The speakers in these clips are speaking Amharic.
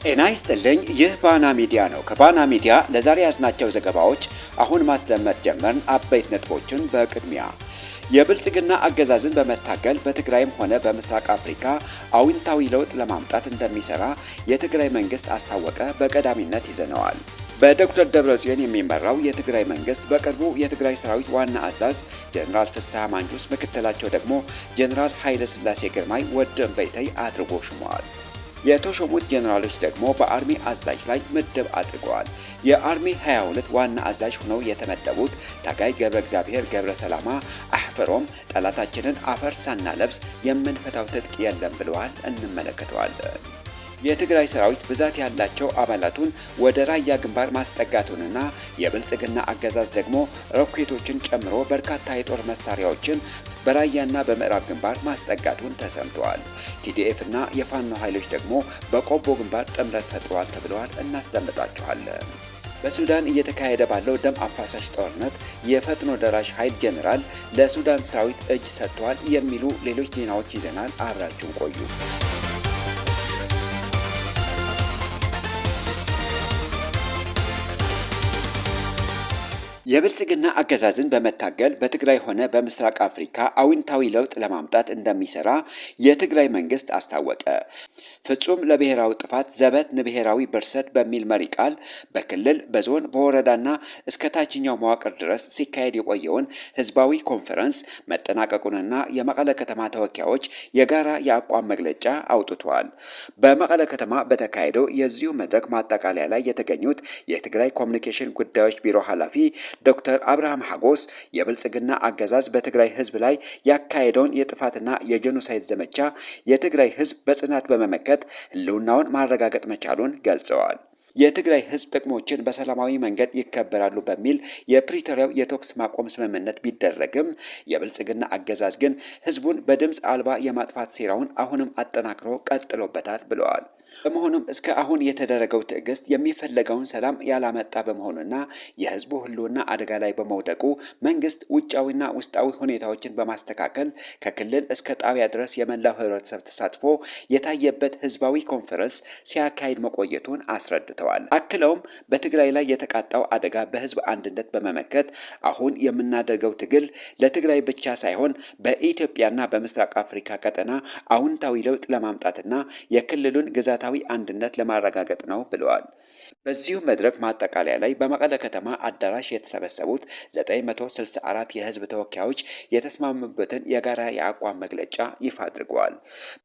ጤና ይስጥልኝ። ይህ ባና ሚዲያ ነው። ከባና ሚዲያ ለዛሬ ያዝናቸው ዘገባዎች አሁን ማስደመጥ ጀመርን። አበይት ነጥቦችን በቅድሚያ የብልጽግና አገዛዝን በመታገል በትግራይም ሆነ በምስራቅ አፍሪካ አዎንታዊ ለውጥ ለማምጣት እንደሚሰራ የትግራይ መንግስት አስታወቀ። በቀዳሚነት ይዘነዋል። በዶክተር ደብረጽዮን የሚመራው የትግራይ መንግስት በቅርቡ የትግራይ ሰራዊት ዋና አዛዥ ጀነራል ፍስሐ ማንጁስ፣ ምክትላቸው ደግሞ ጀነራል ኃይለ ሥላሴ ግርማይ ወደም በይተይ አድርጎ ሹመዋል። የተሾሙት ጀነራሎች ደግሞ በአርሚ አዛዥ ላይ ምድብ አድርገዋል። የአርሚ 22 ዋና አዛዥ ሆነው የተመደቡት ታጋይ ገብረ እግዚአብሔር ገብረ ሰላማ አህፈሮም ጠላታችንን አፈር ሳናለብስ የምንፈታው ትጥቅ የለም ብለዋል። እንመለከተዋለን። የትግራይ ሰራዊት ብዛት ያላቸው አባላቱን ወደ ራያ ግንባር ማስጠጋቱንና የብልጽግና አገዛዝ ደግሞ ሮኬቶችን ጨምሮ በርካታ የጦር መሳሪያዎችን በራያና በምዕራብ ግንባር ማስጠጋቱን ተሰምተዋል። ቲዲኤፍ እና የፋኖ ኃይሎች ደግሞ በቆቦ ግንባር ጥምረት ፈጥረዋል ተብለዋል። እናስደምጣችኋለን። በሱዳን እየተካሄደ ባለው ደም አፋሳሽ ጦርነት የፈጥኖ ደራሽ ኃይል ጄኔራል ለሱዳን ሰራዊት እጅ ሰጥተዋል የሚሉ ሌሎች ዜናዎች ይዘናል። አብራችሁን ቆዩ። የብልጽግና አገዛዝን በመታገል በትግራይ ሆነ በምስራቅ አፍሪካ አዎንታዊ ለውጥ ለማምጣት እንደሚሰራ የትግራይ መንግስት አስታወቀ። ፍጹም ለብሔራዊ ጥፋት ዘበት ንብሔራዊ ብርሰት በሚል መሪ ቃል በክልል በዞን በወረዳና እስከ ታችኛው መዋቅር ድረስ ሲካሄድ የቆየውን ህዝባዊ ኮንፈረንስ መጠናቀቁንና የመቀለ ከተማ ተወካዮች የጋራ የአቋም መግለጫ አውጥተዋል። በመቀለ ከተማ በተካሄደው የዚሁ መድረክ ማጠቃለያ ላይ የተገኙት የትግራይ ኮሚኒኬሽን ጉዳዮች ቢሮ ኃላፊ ዶክተር አብርሃም ሐጎስ የብልጽግና አገዛዝ በትግራይ ህዝብ ላይ ያካሄደውን የጥፋትና የጄኖሳይድ ዘመቻ የትግራይ ህዝብ በጽናት በመመከት ህልውናውን ማረጋገጥ መቻሉን ገልጸዋል። የትግራይ ህዝብ ጥቅሞችን በሰላማዊ መንገድ ይከበራሉ በሚል የፕሪቶሪያው የተኩስ ማቆም ስምምነት ቢደረግም የብልጽግና አገዛዝ ግን ህዝቡን በድምፅ አልባ የማጥፋት ሴራውን አሁንም አጠናክሮ ቀጥሎበታል ብለዋል። በመሆኑም እስከ አሁን የተደረገው ትዕግስት የሚፈለገውን ሰላም ያላመጣ በመሆኑና የህዝቡ ህልውና አደጋ ላይ በመውደቁ መንግስት ውጫዊና ውስጣዊ ሁኔታዎችን በማስተካከል ከክልል እስከ ጣቢያ ድረስ የመላው ህብረተሰብ ተሳትፎ የታየበት ህዝባዊ ኮንፈረንስ ሲያካሂድ መቆየቱን አስረድተዋል። አክለውም በትግራይ ላይ የተቃጣው አደጋ በህዝብ አንድነት በመመከት አሁን የምናደርገው ትግል ለትግራይ ብቻ ሳይሆን በኢትዮጵያና በምስራቅ አፍሪካ ቀጠና አዎንታዊ ለውጥ ለማምጣትና የክልሉን ግዛት አንድነት ለማረጋገጥ ነው ብለዋል። በዚሁ መድረክ ማጠቃለያ ላይ በመቀለ ከተማ አዳራሽ የተሰበሰቡት 964 የህዝብ ተወካዮች የተስማሙበትን የጋራ የአቋም መግለጫ ይፋ አድርገዋል።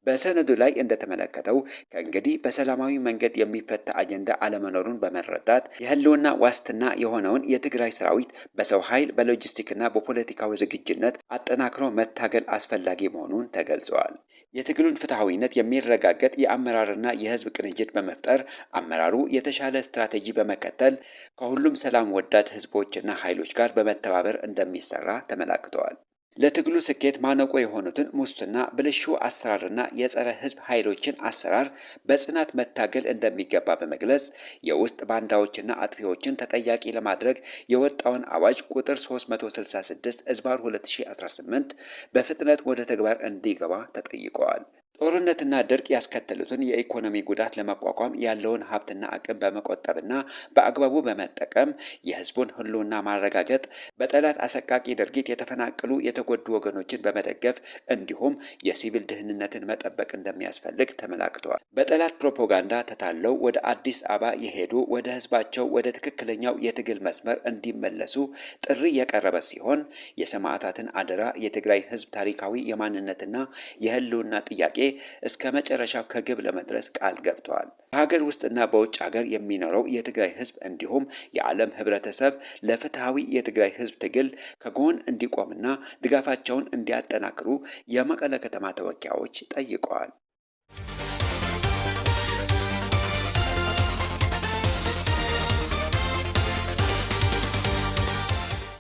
በሰነዱ ላይ እንደተመለከተው ከእንግዲህ በሰላማዊ መንገድ የሚፈታ አጀንዳ አለመኖሩን በመረዳት የህልውና ዋስትና የሆነውን የትግራይ ሰራዊት በሰው ኃይል በሎጂስቲክና በፖለቲካዊ ዝግጁነት አጠናክሮ መታገል አስፈላጊ መሆኑን ተገልጸዋል። የትግሉን ፍትሐዊነት የሚረጋገጥ የአመራርና የህዝብ ቅንጅት በመፍጠር አመራሩ የተሻለ ስትራቴጂ በመከተል ከሁሉም ሰላም ወዳድ ህዝቦችና ኃይሎች ጋር በመተባበር እንደሚሰራ ተመላክተዋል። ለትግሉ ስኬት ማነቆ የሆኑትን ሙስና፣ ብልሹ አሰራርና የጸረ ህዝብ ኃይሎችን አሰራር በጽናት መታገል እንደሚገባ በመግለጽ የውስጥ ባንዳዎችና አጥፊዎችን ተጠያቂ ለማድረግ የወጣውን አዋጅ ቁጥር 366/2018 በፍጥነት ወደ ተግባር እንዲገባ ተጠይቀዋል። ጦርነትና ድርቅ ያስከተሉትን የኢኮኖሚ ጉዳት ለመቋቋም ያለውን ሀብትና አቅም በመቆጠብና በአግባቡ በመጠቀም የህዝቡን ህልውና ማረጋገጥ፣ በጠላት አሰቃቂ ድርጊት የተፈናቀሉ የተጎዱ ወገኖችን በመደገፍ እንዲሁም የሲቪል ደህንነትን መጠበቅ እንደሚያስፈልግ ተመላክተዋል። በጠላት ፕሮፓጋንዳ ተታለው ወደ አዲስ አበባ የሄዱ ወደ ህዝባቸው ወደ ትክክለኛው የትግል መስመር እንዲመለሱ ጥሪ የቀረበ ሲሆን የሰማዕታትን አደራ የትግራይ ህዝብ ታሪካዊ የማንነትና የህልውና ጥያቄ እስከ መጨረሻው ከግብ ለመድረስ ቃል ገብተዋል። በሀገር ውስጥና በውጭ ሀገር የሚኖረው የትግራይ ህዝብ እንዲሁም የዓለም ህብረተሰብ ለፍትሐዊ የትግራይ ህዝብ ትግል ከጎን እንዲቆምና ድጋፋቸውን እንዲያጠናክሩ የመቀለ ከተማ ተወካዮች ጠይቀዋል።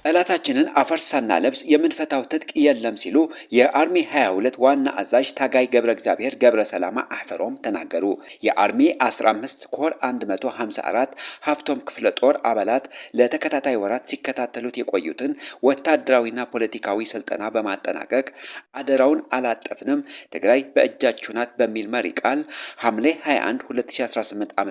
ጠላታችንን አፈር ሳናለብስ የምንፈታው ትጥቅ የለም ሲሉ የአርሚ 22 ዋና አዛዥ ታጋይ ገብረ እግዚአብሔር ገብረ ሰላማ አሕፈሮም ተናገሩ። የአርሚ 15 ኮር 154 ሀፍቶም ክፍለ ጦር አባላት ለተከታታይ ወራት ሲከታተሉት የቆዩትን ወታደራዊና ፖለቲካዊ ስልጠና በማጠናቀቅ አደራውን አላጠፍንም ትግራይ በእጃችሁ ናት በሚል መሪ ቃል ሐምሌ 21 2018 ዓ.ም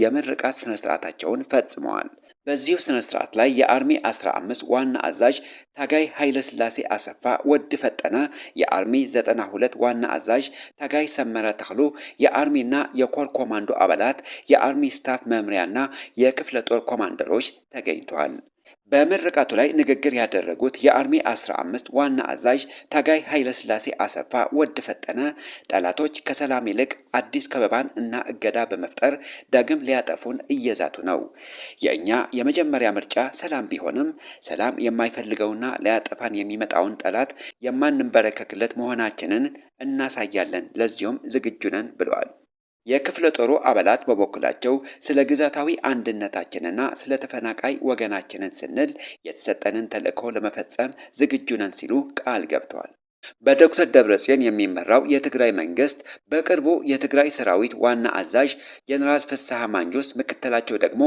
የምርቃት ስነ ስርዓታቸውን ፈጽመዋል። በዚሁ ስነ ስርዓት ላይ የአርሚ 15 ዋና አዛዥ ታጋይ ኃይለ ሥላሴ አሰፋ ወድ ፈጠነ፣ የአርሚ 92 ዋና አዛዥ ታጋይ ሰመረ ተክሉ፣ የአርሚና የኮር ኮማንዶ አባላት፣ የአርሚ ስታፍ መምሪያና የክፍለ ጦር ኮማንደሮች ተገኝተዋል። በምርቃቱ ላይ ንግግር ያደረጉት የአርሚ 15 ዋና አዛዥ ታጋይ ኃይለ ሥላሴ አሰፋ ወድ ፈጠነ ጠላቶች ከሰላም ይልቅ አዲስ ከበባን እና እገዳ በመፍጠር ዳግም ሊያጠፉን እየዛቱ ነው። የእኛ የመጀመሪያ ምርጫ ሰላም ቢሆንም ሰላም የማይፈልገውና ሊያጠፋን የሚመጣውን ጠላት የማንበረከክለት መሆናችንን እናሳያለን፣ ለዚሁም ዝግጁ ነን ብለዋል። የክፍለ ጦሩ አባላት በበኩላቸው ስለ ግዛታዊ አንድነታችንና ስለ ተፈናቃይ ወገናችንን ስንል የተሰጠንን ተልዕኮ ለመፈጸም ዝግጁ ነን ሲሉ ቃል ገብተዋል። በዶክተር ደብረጽዮን የሚመራው የትግራይ መንግስት በቅርቡ የትግራይ ሰራዊት ዋና አዛዥ ጀነራል ፍስሐ ማንጁስ ምክትላቸው ደግሞ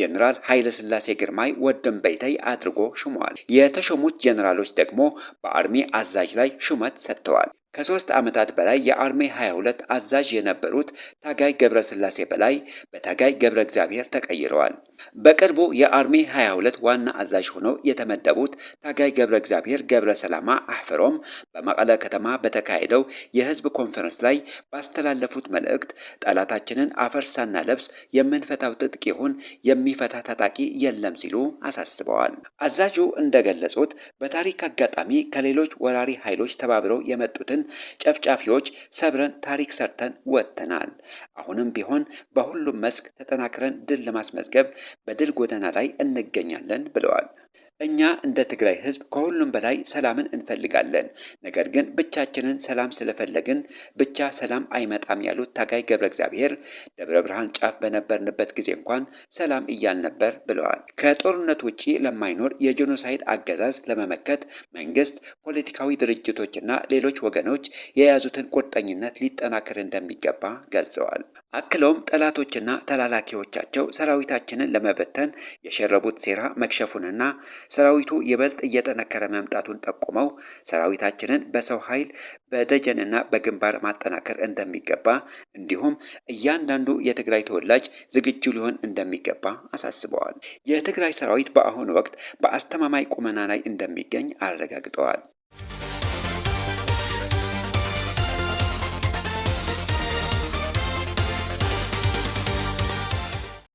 ጀነራል ኃይለ ሥላሴ ግርማይ ወደም በይተይ አድርጎ ሹመዋል። የተሾሙት ጀነራሎች ደግሞ በአርሚ አዛዥ ላይ ሹመት ሰጥተዋል። ከ3 ዓመታት በላይ የአርሚ 22 አዛዥ የነበሩት ታጋይ ገብረ ሥላሴ በላይ በታጋይ ገብረ እግዚአብሔር ተቀይረዋል። በቅርቡ የአርሚ 22 ዋና አዛዥ ሆነው የተመደቡት ታጋይ ገብረ እግዚአብሔር ገብረ ሰላማ አሕፈሮም በመቀለ ከተማ በተካሄደው የህዝብ ኮንፈረንስ ላይ ባስተላለፉት መልእክት ጠላታችንን አፈር ሳናለብስ የምንፈታው ትጥቅ ይሁን የሚፈታ ታጣቂ የለም ሲሉ አሳስበዋል። አዛዡ እንደገለጹት በታሪክ አጋጣሚ ከሌሎች ወራሪ ኃይሎች ተባብረው የመጡትን ጨፍጫፊዎች ሰብረን ታሪክ ሰርተን ወጥተናል። አሁንም ቢሆን በሁሉም መስክ ተጠናክረን ድል ለማስመዝገብ በድል ጎዳና ላይ እንገኛለን ብለዋል። እኛ እንደ ትግራይ ህዝብ ከሁሉም በላይ ሰላምን እንፈልጋለን። ነገር ግን ብቻችንን ሰላም ስለፈለግን ብቻ ሰላም አይመጣም ያሉት ታጋይ ገብረ እግዚአብሔር ደብረ ብርሃን ጫፍ በነበርንበት ጊዜ እንኳን ሰላም እያልነበር ብለዋል። ከጦርነት ውጪ ለማይኖር የጄኖሳይድ አገዛዝ ለመመከት መንግስት፣ ፖለቲካዊ ድርጅቶችና ሌሎች ወገኖች የያዙትን ቁርጠኝነት ሊጠናከር እንደሚገባ ገልጸዋል። አክለውም ጠላቶችና ተላላኪዎቻቸው ሰራዊታችንን ለመበተን የሸረቡት ሴራ መክሸፉንና ሰራዊቱ ይበልጥ እየጠነከረ መምጣቱን ጠቁመው ሰራዊታችንን በሰው ኃይል በደጀንና በግንባር ማጠናከር እንደሚገባ እንዲሁም እያንዳንዱ የትግራይ ተወላጅ ዝግጁ ሊሆን እንደሚገባ አሳስበዋል። የትግራይ ሰራዊት በአሁኑ ወቅት በአስተማማኝ ቁመና ላይ እንደሚገኝ አረጋግጠዋል።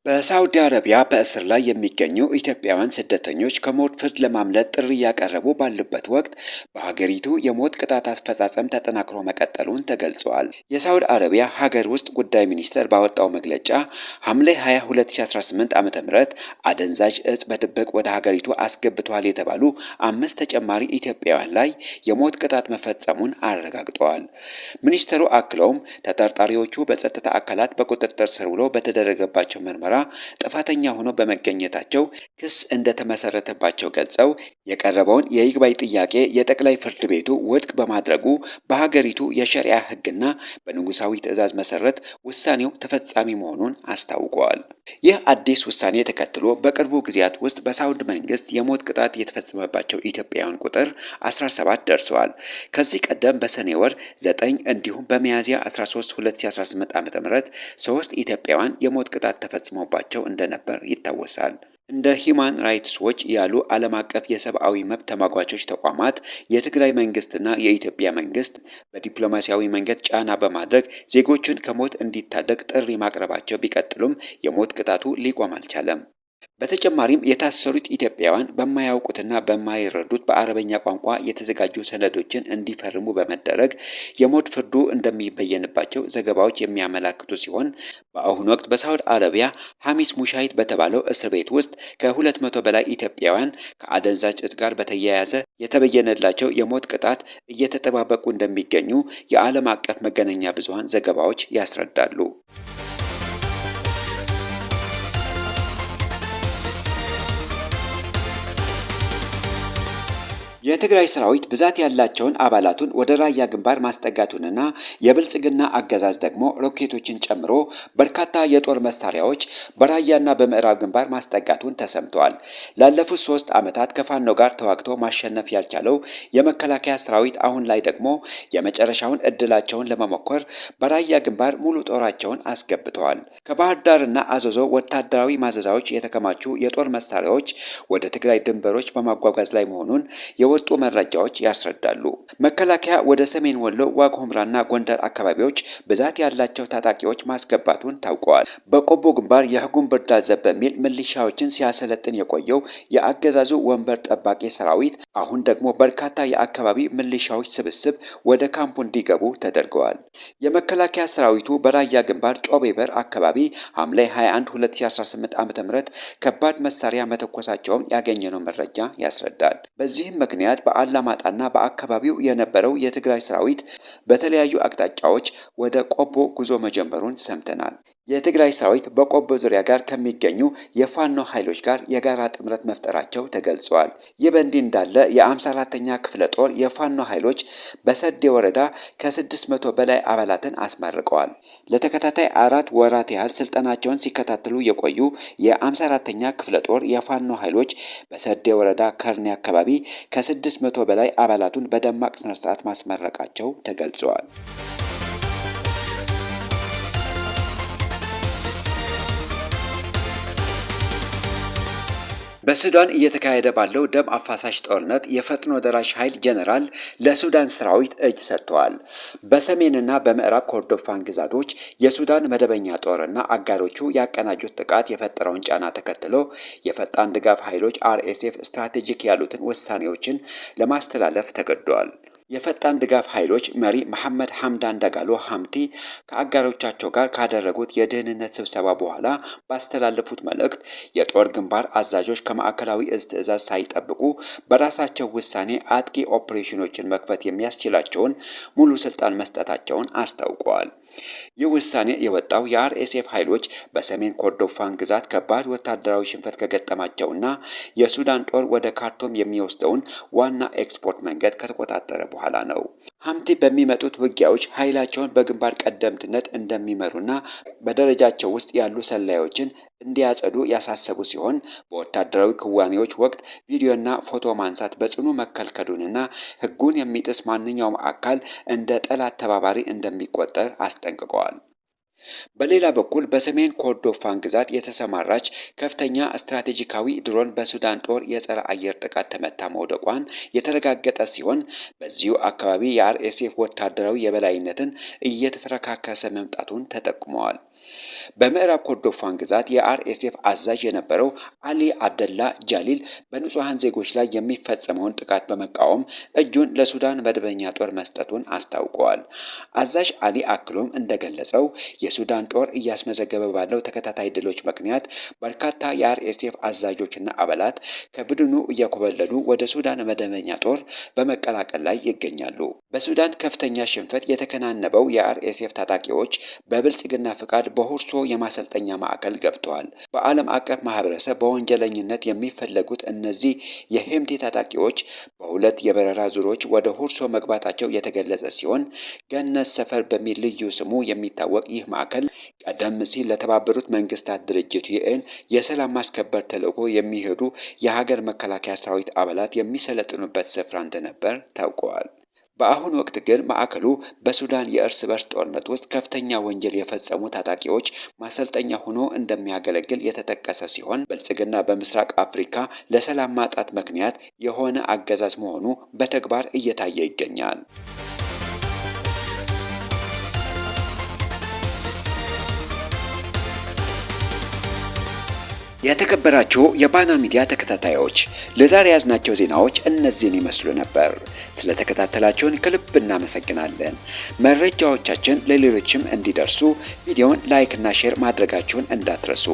በሳዑዲ አረቢያ በእስር ላይ የሚገኙ ኢትዮጵያውያን ስደተኞች ከሞት ፍርድ ለማምለጥ ጥሪ እያቀረቡ ባሉበት ወቅት በሀገሪቱ የሞት ቅጣት አፈጻጸም ተጠናክሮ መቀጠሉን ተገልጿል። የሳዑዲ አረቢያ ሀገር ውስጥ ጉዳይ ሚኒስቴር ባወጣው መግለጫ ሐምሌ 20 2018 ዓ.ም አደንዛዥ እጽ በድብቅ ወደ ሀገሪቱ አስገብተዋል የተባሉ 5 ተጨማሪ ኢትዮጵያውያን ላይ የሞት ቅጣት መፈጸሙን አረጋግጠዋል። ሚኒስቴሩ አክለውም ተጠርጣሪዎቹ በጸጥታ አካላት በቁጥጥር ስር ውለው በተደረገባቸው ምርመራ ጥፋተኛ ሆነው በመገኘታቸው ክስ እንደተመሰረተባቸው ገልጸው የቀረበውን የይግባኝ ጥያቄ የጠቅላይ ፍርድ ቤቱ ውድቅ በማድረጉ በሀገሪቱ የሸሪዓ ሕግና በንጉሳዊ ትዕዛዝ መሰረት ውሳኔው ተፈጻሚ መሆኑን አስታውቀዋል። ይህ አዲስ ውሳኔ ተከትሎ በቅርቡ ጊዜያት ውስጥ በሳዑዲ መንግስት የሞት ቅጣት የተፈጸመባቸው ኢትዮጵያውያን ቁጥር 17 ደርሰዋል። ከዚህ ቀደም በሰኔ ወር 9 እንዲሁም በሚያዝያ 13 2018 ዓ.ም 3 ኢትዮጵያውያን የሞት ቅጣት ተፈጽመባቸው እንደነበር ይታወሳል። እንደ ሂዩማን ራይትስ ዎች ያሉ ዓለም አቀፍ የሰብአዊ መብት ተሟጋቾች ተቋማት የትግራይ መንግስትና የኢትዮጵያ መንግስት በዲፕሎማሲያዊ መንገድ ጫና በማድረግ ዜጎቹን ከሞት እንዲታደግ ጥሪ ማቅረባቸው ቢቀጥሉም የሞት ቅጣቱ ሊቆም አልቻለም። በተጨማሪም የታሰሩት ኢትዮጵያውያን በማያውቁትና በማይረዱት በአረበኛ ቋንቋ የተዘጋጁ ሰነዶችን እንዲፈርሙ በመደረግ የሞት ፍርዱ እንደሚበየንባቸው ዘገባዎች የሚያመላክቱ ሲሆን በአሁኑ ወቅት በሳዑዲ አረቢያ ሐሚስ ሙሻሂድ በተባለው እስር ቤት ውስጥ ከ200 በላይ ኢትዮጵያውያን ከአደንዛዥ እጽ ጋር በተያያዘ የተበየነላቸው የሞት ቅጣት እየተጠባበቁ እንደሚገኙ የዓለም አቀፍ መገናኛ ብዙሃን ዘገባዎች ያስረዳሉ። የትግራይ ሰራዊት ብዛት ያላቸውን አባላቱን ወደ ራያ ግንባር ማስጠጋቱንና የብልጽግና አገዛዝ ደግሞ ሮኬቶችን ጨምሮ በርካታ የጦር መሳሪያዎች በራያና በምዕራብ ግንባር ማስጠጋቱን ተሰምተዋል። ላለፉት 3 ዓመታት ከፋኖ ጋር ተዋግቶ ማሸነፍ ያልቻለው የመከላከያ ሰራዊት አሁን ላይ ደግሞ የመጨረሻውን እድላቸውን ለመሞከር በራያ ግንባር ሙሉ ጦራቸውን አስገብተዋል። ከባህር ዳርና አዘዞ ወታደራዊ ማዘዛዎች የተከማቹ የጦር መሳሪያዎች ወደ ትግራይ ድንበሮች በማጓጓዝ ላይ መሆኑን የወጡ መረጃዎች ያስረዳሉ። መከላከያ ወደ ሰሜን ወሎ ዋግ ኽምራና ጎንደር አካባቢዎች ብዛት ያላቸው ታጣቂዎች ማስገባቱን ታውቋል። በቆቦ ግንባር የህጉን ብርዳ ዘብ በሚል ሚሊሻዎችን ሲያሰለጥን የቆየው የአገዛዙ ወንበር ጠባቂ ሰራዊት አሁን ደግሞ በርካታ የአካባቢ ሚሊሻዎች ስብስብ ወደ ካምፑ እንዲገቡ ተደርገዋል። የመከላከያ ሰራዊቱ በራያ ግንባር ጮቤ በር አካባቢ ሐምሌ 21 2018 ዓ.ም ከባድ መሳሪያ መተኮሳቸውን ያገኘነው መረጃ ያስረዳል። በዚህም ምክንያት በአላማጣና በአካባቢው የነበረው የትግራይ ሰራዊት በተለያዩ አቅጣጫዎች ወደ ቆቦ ጉዞ መጀመሩን ሰምተናል። የትግራይ ሰራዊት በቆቦ ዙሪያ ጋር ከሚገኙ የፋኖ ኃይሎች ጋር የጋራ ጥምረት መፍጠራቸው ተገልጿል። ይህ በእንዲህ እንዳለ የ54ኛ ክፍለ ጦር የፋኖ ኃይሎች በሰዴ ወረዳ ከ600 በላይ አባላትን አስመርቀዋል። ለተከታታይ 4 ወራት ያህል ስልጠናቸውን ሲከታተሉ የቆዩ የ54ኛ ክፍለ ጦር የፋኖ ኃይሎች በሰዴ ወረዳ ከርኔ አካባቢ ከ600 በላይ አባላቱን በደማቅ ስነ ስርዓት ማስመረቃቸው ተገልጿል። በሱዳን እየተካሄደ ባለው ደም አፋሳሽ ጦርነት የፈጥኖ ደራሽ ኃይል ጀነራል ለሱዳን ሰራዊት እጅ ሰጥተዋል። በሰሜንና በምዕራብ ኮርዶፋን ግዛቶች የሱዳን መደበኛ ጦርና አጋሮቹ ያቀናጁት ጥቃት የፈጠረውን ጫና ተከትሎ የፈጣን ድጋፍ ኃይሎች RSF ስትራቴጂክ ያሉትን ውሳኔዎችን ለማስተላለፍ ተገደዋል። የፈጣን ድጋፍ ኃይሎች መሪ መሐመድ ሐምዳን ዳጋሎ ሐምቲ ከአጋሮቻቸው ጋር ካደረጉት የደህንነት ስብሰባ በኋላ ባስተላለፉት መልእክት የጦር ግንባር አዛዦች ከማዕከላዊ እዝ ትዕዛዝ ሳይጠብቁ በራሳቸው ውሳኔ አጥቂ ኦፕሬሽኖችን መክፈት የሚያስችላቸውን ሙሉ ስልጣን መስጠታቸውን አስታውቀዋል። ይህ ውሳኔ የወጣው የRSF ኃይሎች በሰሜን ኮርዶፋን ግዛት ከባድ ወታደራዊ ሽንፈት ከገጠማቸውና የሱዳን ጦር ወደ ካርቱም የሚወስደውን ዋና ኤክስፖርት መንገድ ከተቆጣጠረ በኋላ ነው። ሐምቲ በሚመጡት ውጊያዎች ኃይላቸውን በግንባር ቀደምትነት እንደሚመሩና በደረጃቸው ውስጥ ያሉ ሰላዮችን እንዲያጸዱ ያሳሰቡ ሲሆን በወታደራዊ ክዋኔዎች ወቅት ቪዲዮና ፎቶ ማንሳት በጽኑ መከልከሉንና ሕጉን የሚጥስ ማንኛውም አካል እንደ ጠላት ተባባሪ እንደሚቆጠር አስጠንቅቀዋል። በሌላ በኩል በሰሜን ኮርዶፋን ግዛት የተሰማራች ከፍተኛ ስትራቴጂካዊ ድሮን በሱዳን ጦር የጸረ አየር ጥቃት ተመታ መውደቋን የተረጋገጠ ሲሆን በዚሁ አካባቢ የRSF ወታደራዊ የበላይነትን እየተፈረካከሰ መምጣቱን ተጠቁመዋል። በምዕራብ ኮርዶፋን ግዛት የRSF አዛዥ የነበረው አሊ አብደላ ጃሊል በንጹሃን ዜጎች ላይ የሚፈጸመውን ጥቃት በመቃወም እጁን ለሱዳን መደበኛ ጦር መስጠቱን አስታውቀዋል። አዛዥ አሊ አክሎም እንደገለጸው የሱዳን ጦር እያስመዘገበ ባለው ተከታታይ ድሎች ምክንያት በርካታ የRSF አዛዦችና አባላት ከቡድኑ እየኮበለሉ ወደ ሱዳን መደበኛ ጦር በመቀላቀል ላይ ይገኛሉ። በሱዳን ከፍተኛ ሽንፈት የተከናነበው የRSF ታጣቂዎች በብልጽግና ፍቃድ በሁርሶ የማሰልጠኛ ማዕከል ገብተዋል። በዓለም አቀፍ ማህበረሰብ በወንጀለኝነት የሚፈለጉት እነዚህ የሄምቲ ታጣቂዎች በሁለት የበረራ ዙሮች ወደ ሁርሶ መግባታቸው የተገለጸ ሲሆን ገነት ሰፈር በሚል ልዩ ስሙ የሚታወቅ ይህ ማዕከል ቀደም ሲል ለተባበሩት መንግስታት ድርጅት UN የሰላም ማስከበር ተልዕኮ የሚሄዱ የሀገር መከላከያ ሰራዊት አባላት የሚሰለጥኑበት ስፍራ እንደነበር ታውቀዋል። በአሁኑ ወቅት ግን ማዕከሉ በሱዳን የእርስ በርስ ጦርነት ውስጥ ከፍተኛ ወንጀል የፈጸሙ ታጣቂዎች ማሰልጠኛ ሆኖ እንደሚያገለግል የተጠቀሰ ሲሆን ብልጽግና በምስራቅ አፍሪካ ለሰላም ማጣት ምክንያት የሆነ አገዛዝ መሆኑ በተግባር እየታየ ይገኛል። የተከበራችሁ የባና ሚዲያ ተከታታዮች ለዛሬ ያዝናቸው ዜናዎች እነዚህን ይመስሉ ነበር። ስለተከታተላችሁን ከልብ እናመሰግናለን። መረጃዎቻችን ለሌሎችም እንዲደርሱ ቪዲዮውን ላይክ እና ሼር ማድረጋችሁን እንዳትረሱ።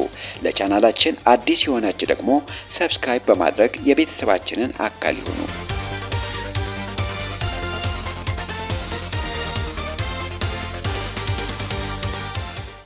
ለቻናላችን አዲስ የሆናችሁ ደግሞ ሰብስክራይብ በማድረግ የቤተሰባችንን አካል ይሁኑ።